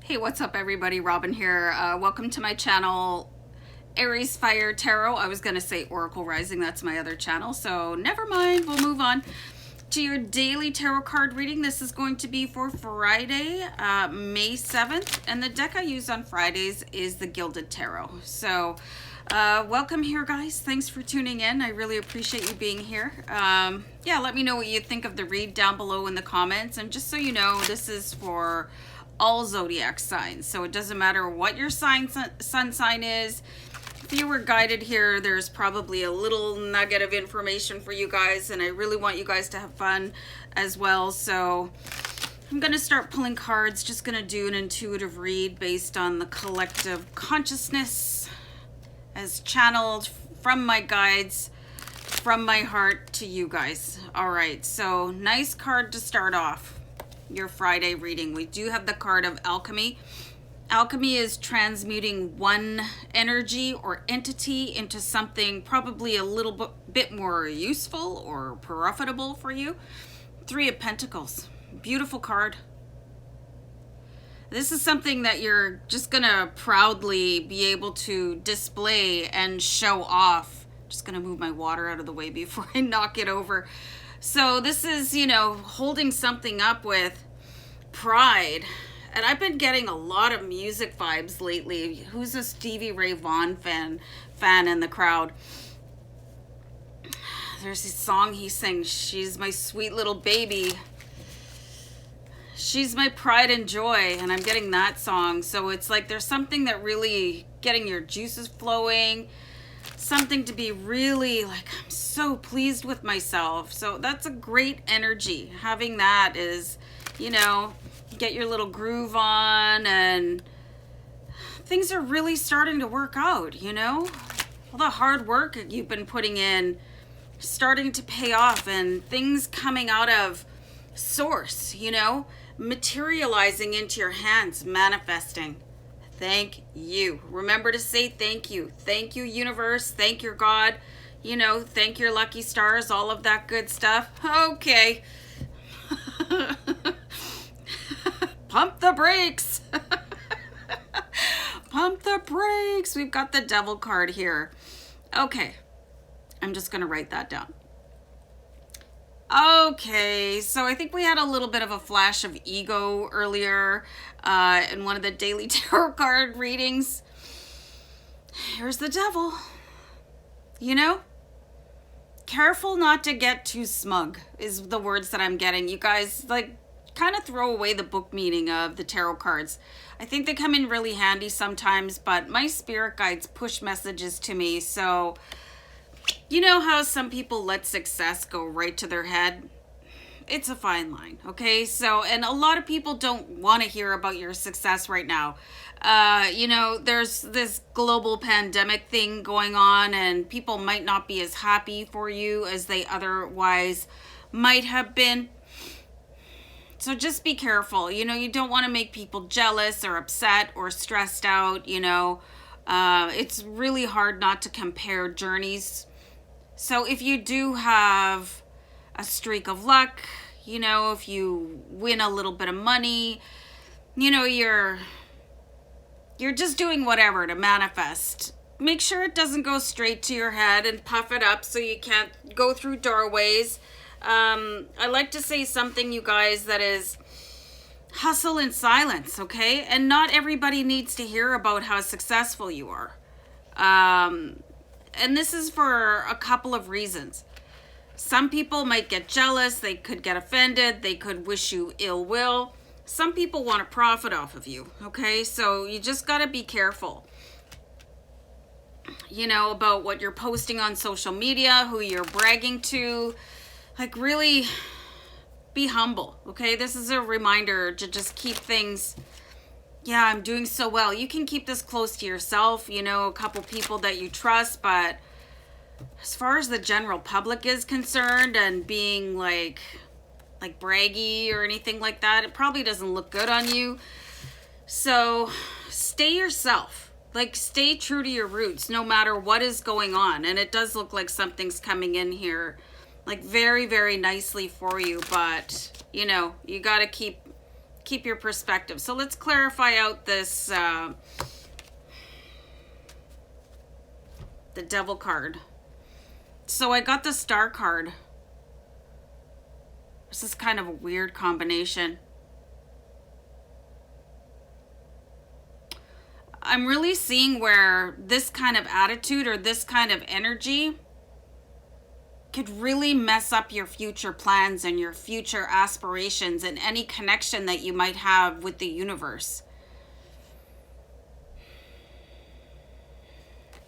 Hey, what's up everybody? Robin here. Welcome to my channel, AriesFireTarot. I was going to say Oracle Rising, that's my other channel, so never mind, we'll move on to your daily tarot card reading. This is going to be for Friday, May 7th, and the deck I use on Fridays is the Gilded Tarot. So welcome here, guys. Thanks for tuning in. I really appreciate you being here. Yeah, let me know what you think of the read down below in the comments, and just so you know, this is for all zodiac signs, so it doesn't matter what your sun sign is. If you were guided here, there's probably a little nugget of information for you guys, and I really want you guys to have fun as well. So I'm going to start pulling cards, just going to do an intuitive read based on the collective consciousness as channeled from my guides, from my heart to you guys. All right, so nice card to start off your Friday reading. We do have the card of Alchemy. Alchemy is transmuting one energy or entity into something probably a little bit more useful or profitable for you. Three of Pentacles. Beautiful card. This is something that you're just gonna proudly be able to display and show off. Just gonna move my water out of the way before I knock it over. So this is, you know, holding something up with pride. And I've been getting a lot of music vibes lately. Who's a Stevie Ray Vaughan fan in the crowd? There's this song he sings, "She's my sweet little baby. She's my pride and joy," and I'm getting that song. So it's like there's something that really getting your juices flowing, something to be really like, I'm so pleased with myself. So that's a great energy. Having that is, you know, get your little groove on, and things are really starting to work out, you know? All the hard work you've been putting in starting to pay off, and things coming out of source, you know, materializing into your hands, manifesting. Thank you. Remember to say thank you. Thank you, universe. Thank your God. You know, thank your lucky stars, all of that good stuff. Okay. Pump the brakes. Pump the brakes. We've got the Devil card here. Okay. I'm just going to write that down. Okay, so I think we had a little bit of a flash of ego earlier in one of the daily tarot card readings. Here's the Devil. You know, careful not to get too smug is the words that I'm getting. You guys, like, kind of throw away the book meaning of the tarot cards. I think they come in really handy sometimes, but my spirit guides push messages to me. So you know how some people let success go right to their head? It's a fine line, okay? So, and a lot of people don't want to hear about your success right now. You know, there's this global pandemic thing going on, and people might not be as happy for you as they otherwise might have been. So just be careful. You know, you don't want to make people jealous or upset or stressed out, you know. It's really hard not to compare journeys. So if you do have a streak of luck, you know, if you win a little bit of money, you know, you're just doing whatever to manifest. Make sure it doesn't go straight to your head and puff it up so you can't go through doorways. I like to say something, you guys, that is hustle in silence, okay? And not everybody needs to hear about how successful you are. And this is for a couple of reasons. Some people might get jealous, they could get offended, they could wish you ill will. Some people want to profit off of you, okay? So you just got to be careful, you know, about what you're posting on social media, who you're bragging to. Like, really be humble, okay? This is a reminder to just keep things, yeah, I'm doing so well. You can keep this close to yourself, you know, a couple people that you trust, but as far as the general public is concerned and being like braggy or anything like that, it probably doesn't look good on you. So stay yourself. Like, stay true to your roots no matter what is going on. And it does look like something's coming in here, like very, very nicely for you, but you know, you got to keep keep your perspective. So let's clarify out this, the Devil card. So I got the Star card. This is kind of a weird combination. I'm really seeing where this kind of attitude or this kind of energy could really mess up your future plans and your future aspirations and any connection that you might have with the universe.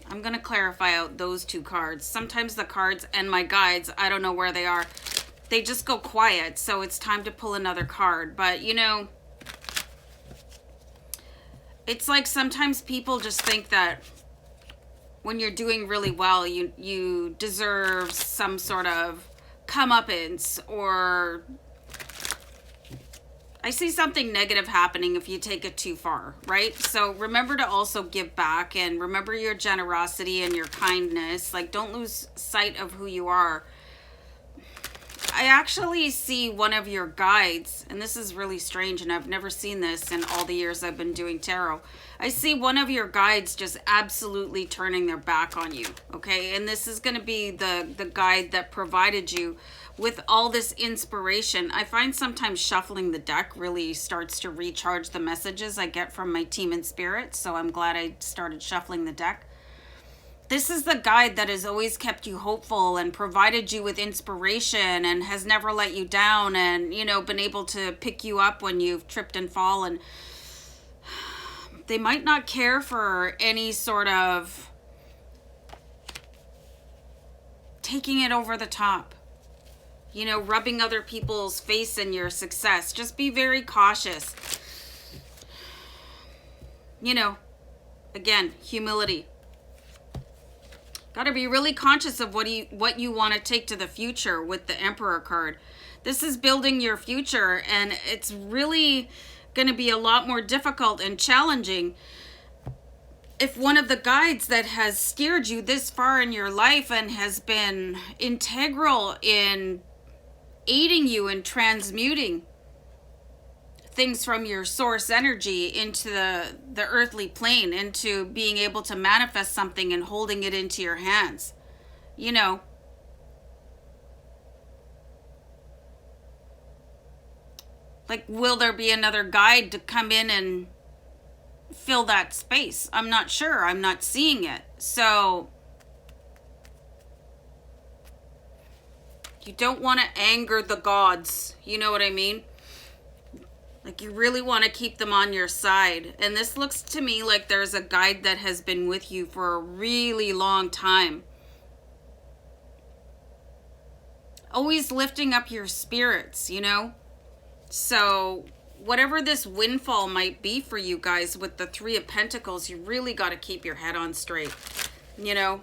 I'm going to clarify out those two cards. Sometimes the cards and my guides, I don't know where they are. They just go quiet, so it's time to pull another card. But, you know, it's like sometimes people just think that when you're doing really well, you deserve some sort of comeuppance, or I see something negative happening if you take it too far, right? So remember to also give back, and remember your generosity and your kindness. Like, don't lose sight of who you are. I actually see one of your guides, and this is really strange, and I've never seen this in all the years I've been doing tarot. I see one of your guides just absolutely turning their back on you, okay? And this is going to be the guide that provided you with all this inspiration. I find sometimes shuffling the deck really starts to recharge the messages I get from my team in spirit, so I'm glad I started shuffling the deck. This is the guide that has always kept you hopeful and provided you with inspiration and has never let you down, and, you know, been able to pick you up when you've tripped and fallen. They might not care for any sort of taking it over the top, you know, rubbing other people's face in your success. Just be very cautious. You know, again, humility. Got to be really conscious of what you want to take to the future with the Emperor card. This is building your future, and it's really going to be a lot more difficult and challenging if one of the guides that has steered you this far in your life and has been integral in aiding you in transmuting things from your source energy into the earthly plane, into being able to manifest something and holding it into your hands. You know, like, will there be another guide to come in and fill that space? I'm not sure. I'm not seeing it. So you don't want to anger the gods. You know what I mean? Like, you really want to keep them on your side. And this looks to me like there's a guide that has been with you for a really long time. Always lifting up your spirits, you know? So whatever this windfall might be for you guys with the Three of Pentacles, you really got to keep your head on straight, you know?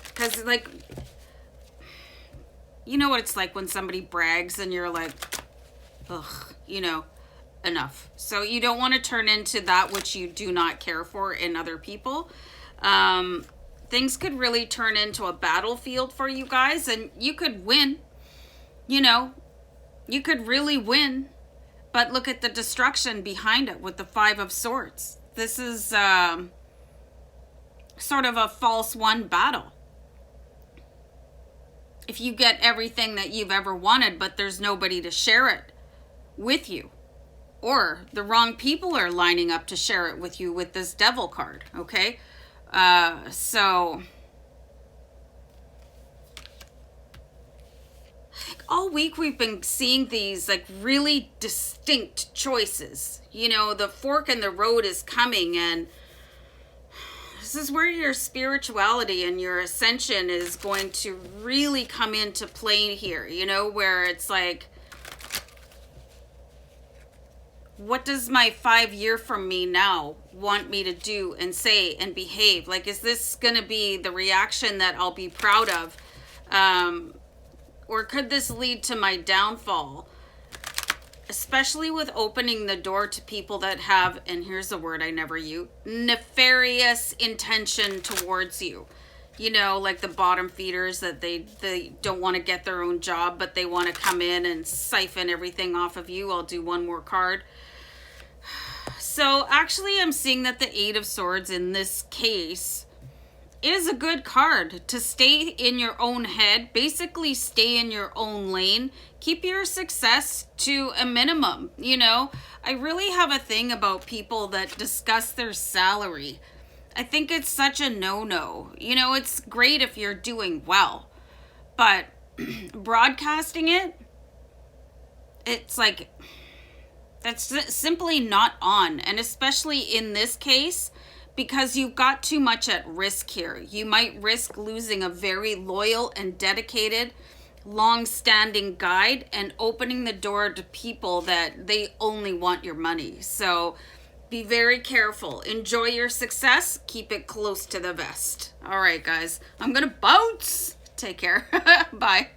Because, like, you know what it's like when somebody brags and you're like, ugh, you know, enough. So you don't want to turn into that which you do not care for in other people. Things could really turn into a battlefield for you guys, and you could win. You know, you could really win, but look at the destruction behind it with the Five of Swords. This is sort of a false won battle. If you get everything that you've ever wanted, but there's nobody to share it with you, or the wrong people are lining up to share it with you with this Devil card, okay? So all week we've been seeing these like really distinct choices. You know, the fork in the road is coming, and this is where your spirituality and your ascension is going to really come into play here, you know, where it's like, what does my 5 year from me now want me to do and say and behave? Like, is this going to be the reaction that I'll be proud of? Or could this lead to my downfall? Especially with opening the door to people that have, and here's a word I never use, nefarious intention towards you. You know, like the bottom feeders that they don't want to get their own job, but they want to come in and siphon everything off of you. I'll do one more card. So actually I'm seeing that the Eight of Swords in this case is a good card to stay in your own head, basically stay in your own lane, keep your success to a minimum. You know, I really have a thing about people that discuss their salary. I think it's such a no-no. You know, it's great if you're doing well, but broadcasting it, it's like, that's simply not on. And especially in this case, because you've got too much at risk here. You might risk losing a very loyal and dedicated, long-standing guide and opening the door to people that they only want your money. So be very careful. Enjoy your success. Keep it close to the vest. All right, guys. I'm going to bounce. Take care. Bye.